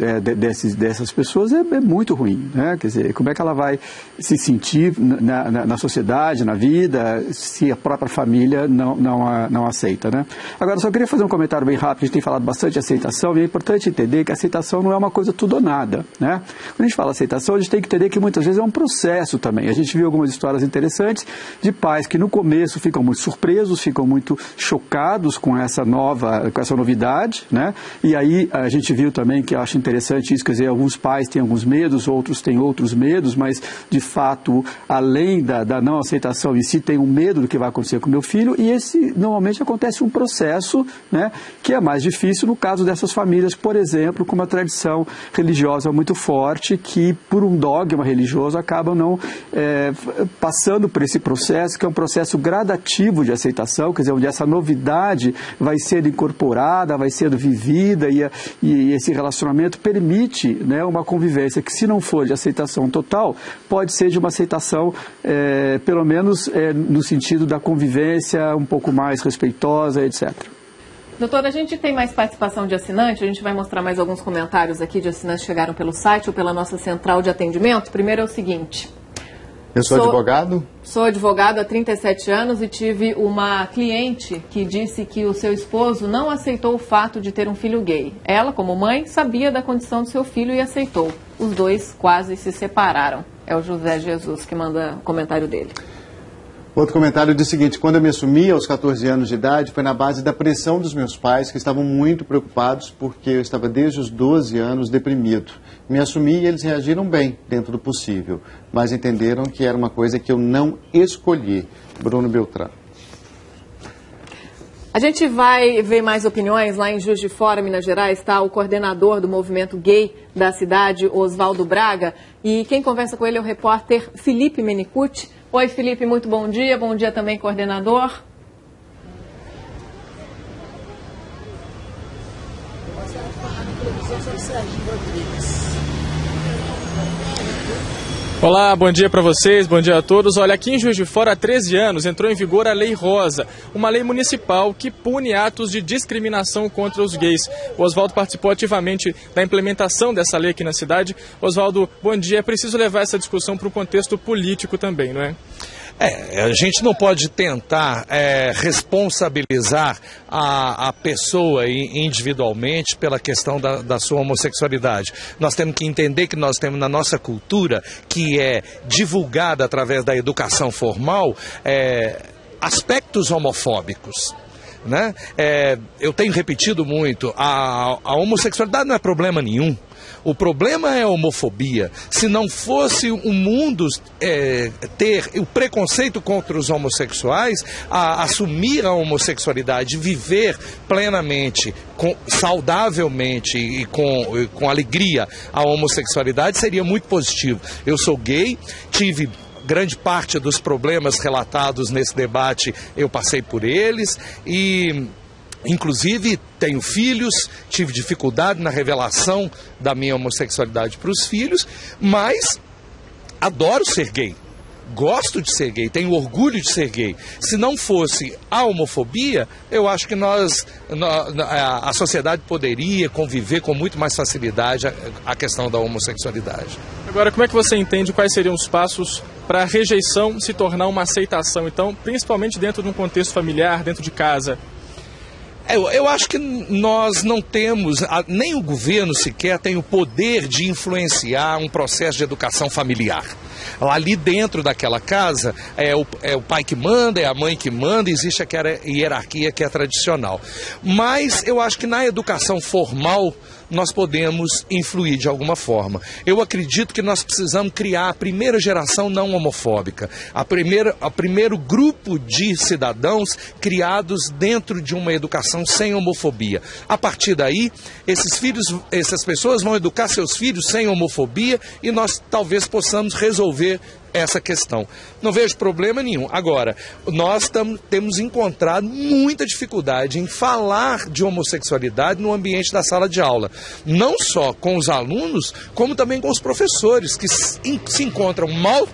dessas pessoas é muito ruim, né? Quer dizer, como é que ela vai se sentir na sociedade, na vida, se a própria família não aceita, né? Agora, só queria fazer um comentário bem rápido. A gente tem falado bastante de aceitação e é importante entender que a aceitação não é uma coisa tudo ou nada, né? Quando a gente fala aceitação, a gente tem que entender que muitas vezes é um processo também. A gente viu algumas histórias interessantes de pais que no começo ficam muito surpresos, ficam muito chocados com essa novidade, né? E aí a gente viu também, que eu acho interessante isso, quer dizer, alguns pais têm alguns medos, outros têm outros medos, mas de fato, além da não aceitação em si, tem um medo do que vai acontecer com o meu filho, e esse normalmente acontece um processo, né, que é mais difícil no caso dessas famílias, por exemplo, com uma tradição religiosa muito forte, que por um dogma religioso acabam não passando por esse processo, que é um processo gradativo de aceitação, quer dizer, onde essa novidade vai sendo incorporada, vai sendo vivida, e esse relacionamento permite, né, uma convivência que, se não for de aceitação total, pode ser de uma aceitação, pelo menos no sentido da convivência um pouco mais respeitosa, etc. Doutora, a gente tem mais participação de assinante, a gente vai mostrar mais alguns comentários aqui de assinantes que chegaram pelo site ou pela nossa central de atendimento. Primeiro é o seguinte... Eu sou advogado? Sou advogado há 37 anos e tive uma cliente que disse que o seu esposo não aceitou o fato de ter um filho gay. Ela, como mãe, sabia da condição do seu filho e aceitou. Os dois quase se separaram. É o José Jesus que manda o comentário dele. Outro comentário diz o seguinte: quando eu me assumi aos 14 anos de idade, foi na base da pressão dos meus pais, que estavam muito preocupados porque eu estava desde os 12 anos deprimido. Me assumi e eles reagiram bem, dentro do possível, mas entenderam que era uma coisa que eu não escolhi. Bruno Beltrão. A gente vai ver mais opiniões lá em Juiz de Fora, Minas Gerais. Está o coordenador do movimento gay da cidade, Oswaldo Braga, e quem conversa com ele é o repórter Felipe Menicucci. Oi, Felipe, muito bom dia. Bom dia também, coordenador. Olá, bom dia para vocês, bom dia a todos. Olha, aqui em Juiz de Fora, há 13 anos, entrou em vigor a Lei Rosa, uma lei municipal que pune atos de discriminação contra os gays. O Oswaldo participou ativamente da implementação dessa lei aqui na cidade. Oswaldo, bom dia. É preciso levar essa discussão para o contexto político também, não é? A gente não pode tentar responsabilizar a pessoa individualmente pela questão da sua homossexualidade. Nós temos que entender que nós temos na nossa cultura, que é divulgada através da educação formal, aspectos homofóbicos. Né? Eu tenho repetido muito, a homossexualidade não é problema nenhum. O problema é a homofobia. Se não fosse o mundo ter o preconceito contra os homossexuais, assumir a homossexualidade, viver plenamente, saudavelmente e com alegria a homossexualidade, seria muito positivo. Eu sou gay, tive grande parte dos problemas relatados nesse debate eu passei por eles e, inclusive, tenho filhos, tive dificuldade na revelação da minha homossexualidade para os filhos, mas adoro ser gay. Gosto de ser gay, tenho orgulho de ser gay. Se não fosse a homofobia, eu acho que a sociedade poderia conviver com muito mais facilidade a questão da homossexualidade. Agora, como é que você entende quais seriam os passos para a rejeição se tornar uma aceitação, então, principalmente dentro de um contexto familiar, dentro de casa? Eu acho que nós não temos, nem o governo sequer tem o poder de influenciar um processo de educação familiar. Ali dentro daquela casa é o pai que manda, é a mãe que manda, existe aquela hierarquia que é tradicional. Mas eu acho que na educação formal nós podemos influir de alguma forma. Eu acredito que nós precisamos criar a primeira geração não homofóbica, o primeiro grupo de cidadãos criados dentro de uma educação sem homofobia. A partir daí, essas pessoas vão educar seus filhos sem homofobia e nós talvez possamos resolver essa questão. Não vejo problema nenhum. Agora, nós temos encontrado muita dificuldade em falar de homossexualidade no ambiente da sala de aula. Não só com os alunos, como também com os professores, que se encontram mal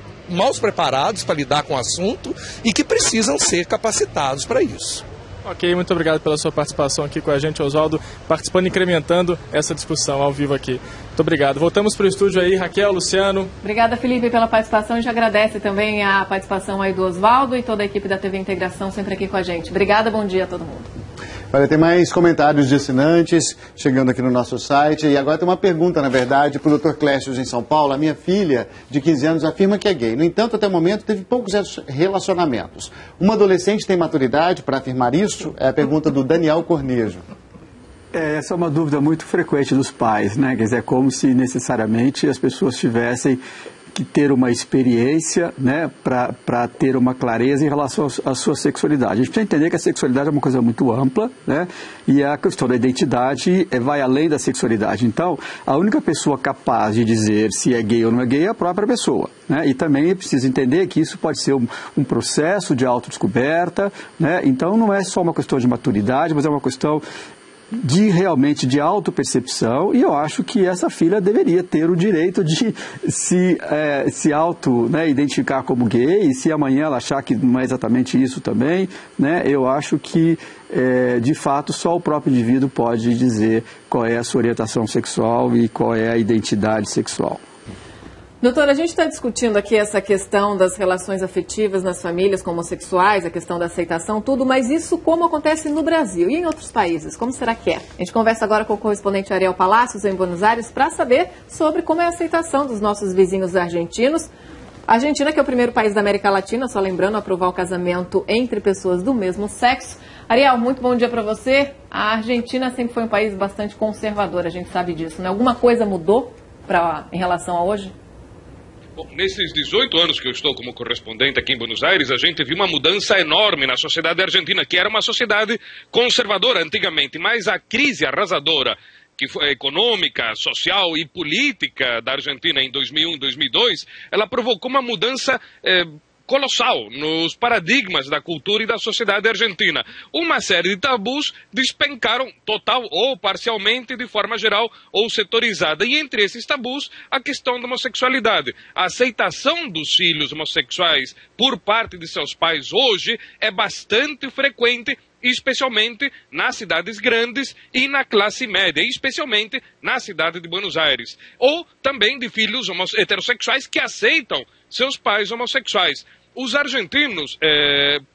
preparados para lidar com o assunto e que precisam ser capacitados para isso. Ok, muito obrigado pela sua participação aqui com a gente, Oswaldo, participando e incrementando essa discussão ao vivo aqui. Muito obrigado. Voltamos para o estúdio aí, Raquel, Luciano. Obrigada, Felipe, pela participação. A gente agradece também a participação aí do Oswaldo e toda a equipe da TV Integração sempre aqui com a gente. Obrigada, bom dia a todo mundo. Olha, tem mais comentários de assinantes chegando aqui no nosso site. E agora tem uma pergunta, na verdade, para o Dr. Clécio em São Paulo. A minha filha, de 15 anos, afirma que é gay. No entanto, até o momento, teve poucos relacionamentos. Uma adolescente tem maturidade para afirmar isso? É a pergunta do Daniel Cornejo. Essa é uma dúvida muito frequente dos pais, né? Quer dizer, é como se necessariamente as pessoas tivessem que ter uma experiência, né, para ter uma clareza em relação à sua sexualidade. A gente precisa entender que a sexualidade é uma coisa muito ampla, né, e a questão da identidade vai além da sexualidade. Então, a única pessoa capaz de dizer se é gay ou não é gay é a própria pessoa, né, e também é preciso entender que isso pode ser um processo de autodescoberta, né, então não é só uma questão de maturidade, mas é uma questão realmente de autopercepção, e eu acho que essa filha deveria ter o direito de se identificar como gay, e se amanhã ela achar que não é exatamente isso também, né, eu acho que de fato só o próprio indivíduo pode dizer qual é a sua orientação sexual e qual é a identidade sexual. Doutora, a gente está discutindo aqui essa questão das relações afetivas nas famílias com homossexuais, a questão da aceitação, tudo, mas isso como acontece no Brasil e em outros países? Como será que é? A gente conversa agora com o correspondente Ariel Palacios, em Buenos Aires, para saber sobre como é a aceitação dos nossos vizinhos argentinos. A Argentina, que é o primeiro país da América Latina, só lembrando, a aprovar o casamento entre pessoas do mesmo sexo. Ariel, muito bom dia para você. A Argentina sempre foi um país bastante conservador, a gente sabe disso, né? Alguma coisa mudou em relação a hoje? Bom, nesses 18 anos que eu estou como correspondente aqui em Buenos Aires, a gente viu uma mudança enorme na sociedade argentina, que era uma sociedade conservadora antigamente, mas a crise arrasadora que foi econômica, social e política da Argentina em 2001 e 2002, ela provocou uma mudança colossal nos paradigmas da cultura e da sociedade argentina. Uma série de tabus despencaram total ou parcialmente, de forma geral ou setorizada. E entre esses tabus, a questão da homossexualidade. A aceitação dos filhos homossexuais por parte de seus pais hoje é bastante frequente, especialmente nas cidades grandes e na classe média, especialmente na cidade de Buenos Aires. Ou também de filhos heterossexuais que aceitam seus pais homossexuais. Os argentinos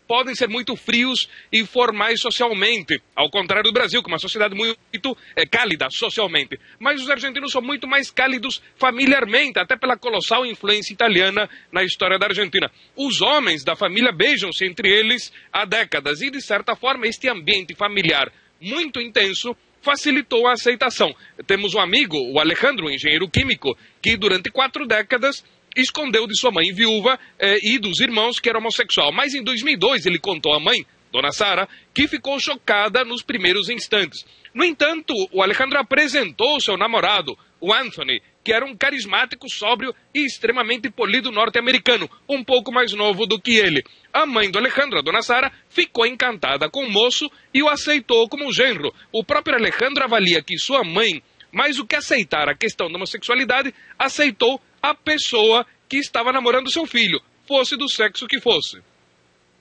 podem ser muito frios e formais socialmente, ao contrário do Brasil, que é uma sociedade muito cálida socialmente. Mas os argentinos são muito mais cálidos familiarmente, até pela colossal influência italiana na história da Argentina. Os homens da família beijam-se entre eles há décadas e, de certa forma, este ambiente familiar muito intenso facilitou a aceitação. Temos um amigo, o Alejandro, engenheiro químico, que durante 4 décadas escondeu de sua mãe viúva e dos irmãos que era homossexual. Mas em 2002 ele contou à mãe, Dona Sara, que ficou chocada nos primeiros instantes. No entanto, o Alejandro apresentou seu namorado, o Anthony, que era um carismático, sóbrio e extremamente polido norte-americano, um pouco mais novo do que ele. A mãe do Alejandro, a dona Sara, ficou encantada com o moço e o aceitou como genro. O próprio Alejandro avalia que sua mãe, mais do que aceitar a questão da homossexualidade, aceitou a pessoa que estava namorando seu filho, fosse do sexo que fosse.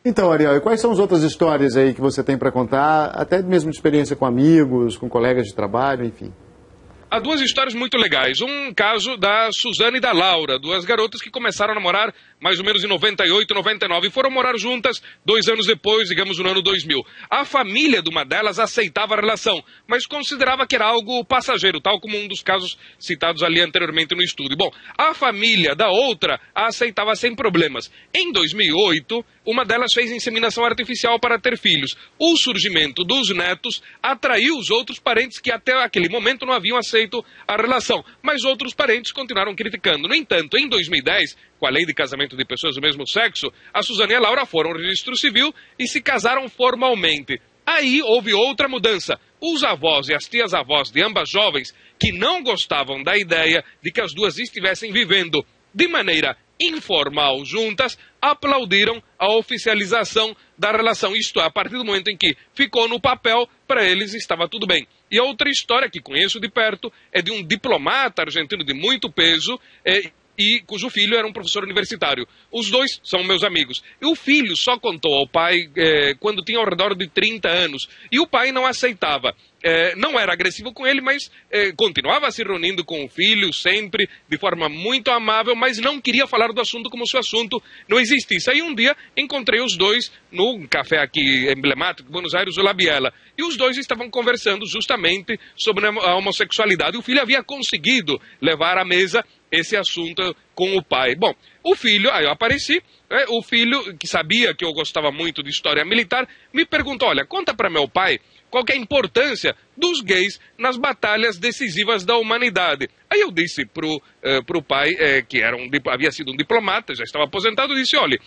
Então, Ariel, e quais são as outras histórias aí que você tem para contar, até mesmo de experiência com amigos, com colegas de trabalho, enfim? Há duas histórias muito legais. Um caso da Suzana e da Laura, duas garotas que começaram a namorar mais ou menos em 98, 99, e foram morar juntas 2 anos depois, digamos no ano 2000. A família de uma delas aceitava a relação, mas considerava que era algo passageiro, tal como um dos casos citados ali anteriormente no estudo. Bom, a família da outra a aceitava sem problemas. Em 2008, uma delas fez inseminação artificial para ter filhos. O surgimento dos netos atraiu os outros parentes que até aquele momento não haviam aceito a relação, mas outros parentes continuaram criticando. No entanto, em 2010, com a lei de casamento de pessoas do mesmo sexo, a Suzana e a Laura foram ao registro civil e se casaram formalmente. Aí houve outra mudança. Os avós e as tias-avós de ambas jovens, que não gostavam da ideia de que as duas estivessem vivendo de maneira informal juntas, aplaudiram a oficialização da relação. Isto é, a partir do momento em que ficou no papel, para eles estava tudo bem. E a outra história que conheço de perto é de um diplomata argentino de muito peso, e cujo filho era um professor universitário. Os dois são meus amigos. E o filho só contou ao pai quando tinha ao redor de 30 anos. E o pai não aceitava. Não era agressivo com ele, mas continuava se reunindo com o filho sempre, de forma muito amável, mas não queria falar do assunto como se o assunto não existisse. Aí um dia encontrei os dois num café aqui emblemático de Buenos Aires, o La Biela. E os dois estavam conversando justamente sobre a homossexualidade. O filho havia conseguido levar à mesa esse assunto com o pai. Bom, o filho, aí eu apareci, o filho, que sabia que eu gostava muito de história militar, me perguntou, olha, conta para meu pai qual que é a importância dos gays nas batalhas decisivas da humanidade. Aí eu disse pro pai, que havia sido um diplomata, já estava aposentado, disse, olha,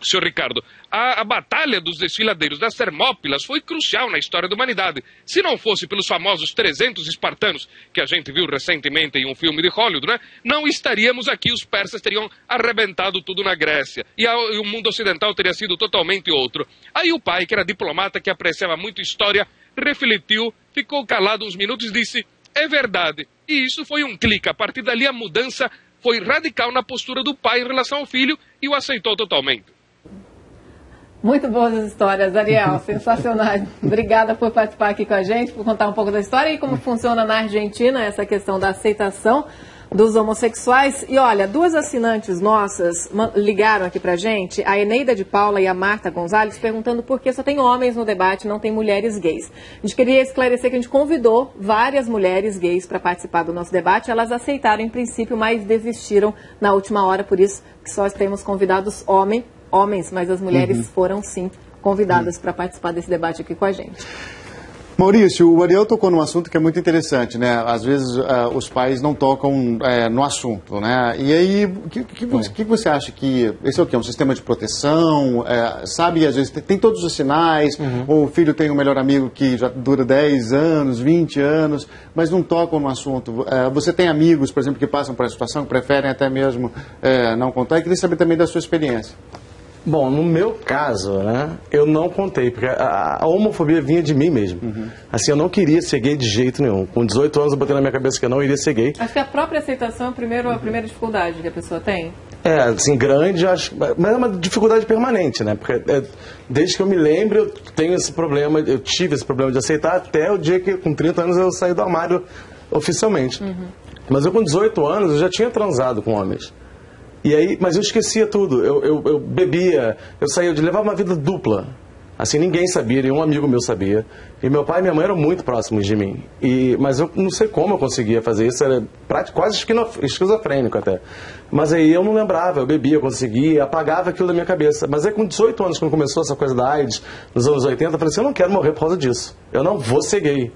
senhor Ricardo, a batalha dos desfiladeiros das Termópilas foi crucial na história da humanidade. Se não fosse pelos famosos 300 espartanos, que a gente viu recentemente em um filme de Hollywood, né, não estaríamos aqui, os persas teriam arrebentado tudo na Grécia. E o mundo ocidental teria sido totalmente outro. Aí o pai, que era diplomata, que apreciava muito história, refletiu, ficou calado uns minutos e disse, é verdade. E isso foi um clique. A partir dali a mudança foi radical na postura do pai em relação ao filho e o aceitou totalmente. Muito boas as histórias, Ariel, sensacional. Obrigada por participar aqui com a gente, por contar um pouco da história e como funciona na Argentina essa questão da aceitação dos homossexuais. E olha, 2 assinantes nossas ligaram aqui pra gente, a Eneida de Paula e a Marta Gonzalez, perguntando por que só tem homens no debate e não tem mulheres gays. A gente queria esclarecer que a gente convidou várias mulheres gays para participar do nosso debate. Elas aceitaram em princípio, mas desistiram na última hora, por isso que só temos convidados homens, mas as mulheres foram sim convidadas para participar desse debate aqui com a gente. Maurício, o Ariel tocou num assunto que é muito interessante, né? Às vezes os pais não tocam no assunto, né? E aí, o que você acha que... Esse é o quê? Um sistema de proteção? Sabe, às vezes tem todos os sinais, ou o filho tem um melhor amigo que já dura 10 anos, 20 anos, mas não tocam no assunto. Você tem amigos, por exemplo, que passam por essa situação, que preferem até mesmo não contar? E queria saber também da sua experiência. Bom, no meu caso, né, eu não contei, porque a homofobia vinha de mim mesmo. Assim, eu não queria ser gay de jeito nenhum. Com 18 anos eu botei na minha cabeça que eu não iria ser gay. Acho que a própria aceitação é a primeira dificuldade que a pessoa tem. Assim, grande, acho, mas é uma dificuldade permanente, né? Porque desde que eu me lembro, eu tenho esse problema, eu tive esse problema de aceitar até o dia que, com 30 anos, eu saí do armário oficialmente. Mas eu, com 18 anos, eu já tinha transado com homens. E aí, mas eu esquecia tudo, eu bebia, eu levava uma vida dupla, assim, ninguém sabia, nenhum amigo meu sabia, e meu pai e minha mãe eram muito próximos de mim, mas eu não sei como eu conseguia fazer isso, era quase esquizofrênico até, mas aí eu não lembrava, eu bebia, eu conseguia, apagava aquilo da minha cabeça, mas aí com 18 anos, quando começou essa coisa da AIDS, nos anos 80, eu falei assim, eu não quero morrer por causa disso, eu não vou ser gay.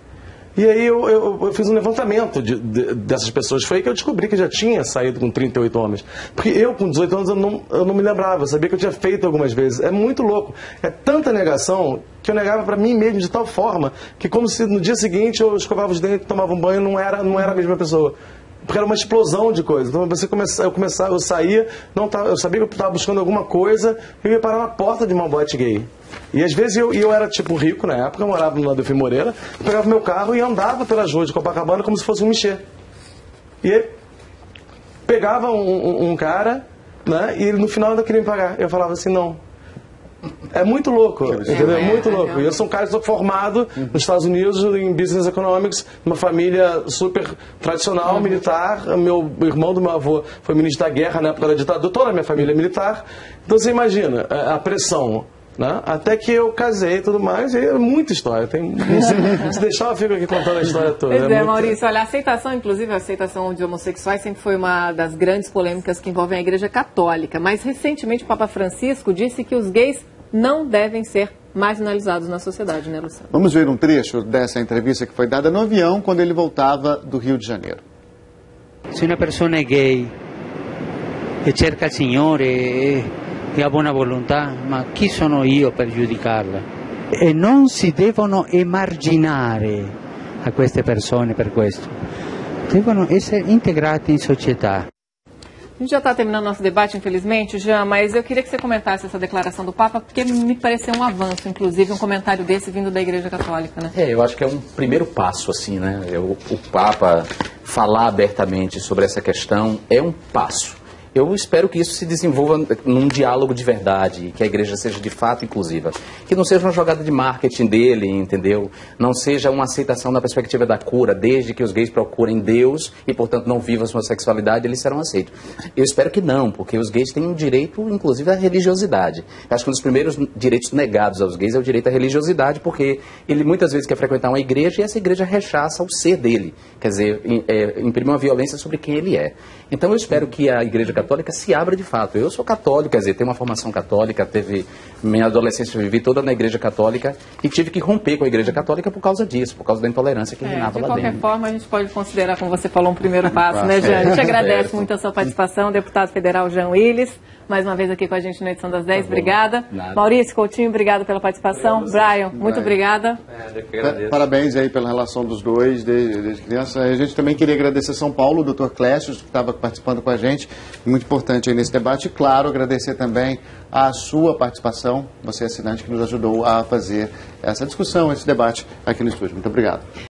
E aí eu fiz um levantamento dessas pessoas. Foi aí que eu descobri que já tinha saído com 38 homens. Porque eu, com 18 anos, eu não me lembrava. Eu sabia que eu tinha feito algumas vezes. É muito louco. É tanta negação que eu negava pra mim mesmo de tal forma que como se no dia seguinte eu escovava os dentes, tomava um banho, não era a mesma pessoa. Porque era uma explosão de coisas. Então eu saía, eu sabia que eu estava buscando alguma coisa e eu ia parar na porta de uma boate gay. E às vezes eu era tipo rico na época, eu morava no Adolfo Moreira, eu pegava meu carro e andava pelas ruas de Copacabana como se fosse um Michê. E aí pegava um cara, né, e ele no final ainda queria me pagar. Eu falava assim, não. É muito louco, entendeu? É muito louco. E eu sou um cara que sou formado nos Estados Unidos em Business Economics, numa família super tradicional, militar. Meu irmão do meu avô foi ministro da guerra na época da ditadura, toda a minha família é militar. Então você imagina a pressão. Né? Até que eu casei e tudo mais, e é muita história. Se deixar, eu fico aqui contando a história toda. Pois é, Maurício, olha, a aceitação, inclusive a aceitação de homossexuais sempre foi uma das grandes polêmicas que envolvem a Igreja Católica. Mas recentemente o Papa Francisco disse que os gays não devem ser marginalizados na sociedade, né, Luciano? Vamos ver um trecho dessa entrevista que foi dada no avião quando ele voltava do Rio de Janeiro. Se uma pessoa é gay e cerca il Signore e ha buona volontà, ma chi sono io per giudicarla? E non si devono emarginare a queste persone per questo. Devono essere integrate in società. A gente já está terminando nosso debate, infelizmente, Jean, mas eu queria que você comentasse essa declaração do Papa, porque me pareceu um avanço, inclusive, um comentário desse vindo da Igreja Católica, né? Eu acho que é um primeiro passo, assim, né? O Papa falar abertamente sobre essa questão é um passo. Eu espero que isso se desenvolva num diálogo de verdade, que a igreja seja de fato inclusiva. Que não seja uma jogada de marketing dele, entendeu? Não seja uma aceitação da perspectiva da cura, desde que os gays procurem Deus e, portanto, não vivam a sua sexualidade, eles serão aceitos. Eu espero que não, porque os gays têm um direito, inclusive, à religiosidade. Eu acho que um dos primeiros direitos negados aos gays é o direito à religiosidade, porque ele muitas vezes quer frequentar uma igreja e essa igreja rechaça o ser dele. Quer dizer, imprime uma violência sobre quem ele é. Então eu espero que a Igreja Católica se abra de fato. Eu sou católico, quer dizer, tenho uma formação católica, minha adolescência eu vivi toda na Igreja Católica e tive que romper com a Igreja Católica por causa disso, por causa da intolerância que reinava lá dentro. De qualquer forma, a gente pode considerar, como você falou, um primeiro passo, né, Jean? A gente agradece muito a sua participação, deputado federal Jean Willis, mais uma vez aqui com a gente na edição das 10, obrigada. Nada. Maurício Coutinho, obrigado pela participação. Brian, muito obrigada. Parabéns aí pela relação dos dois, desde criança. A gente também queria agradecer São Paulo, o Dr. Clécio, que estava participando com a gente, muito importante aí nesse debate. E, claro, agradecer também a sua participação, você assinante que nos ajudou a fazer essa discussão, esse debate aqui no estúdio. Muito obrigado.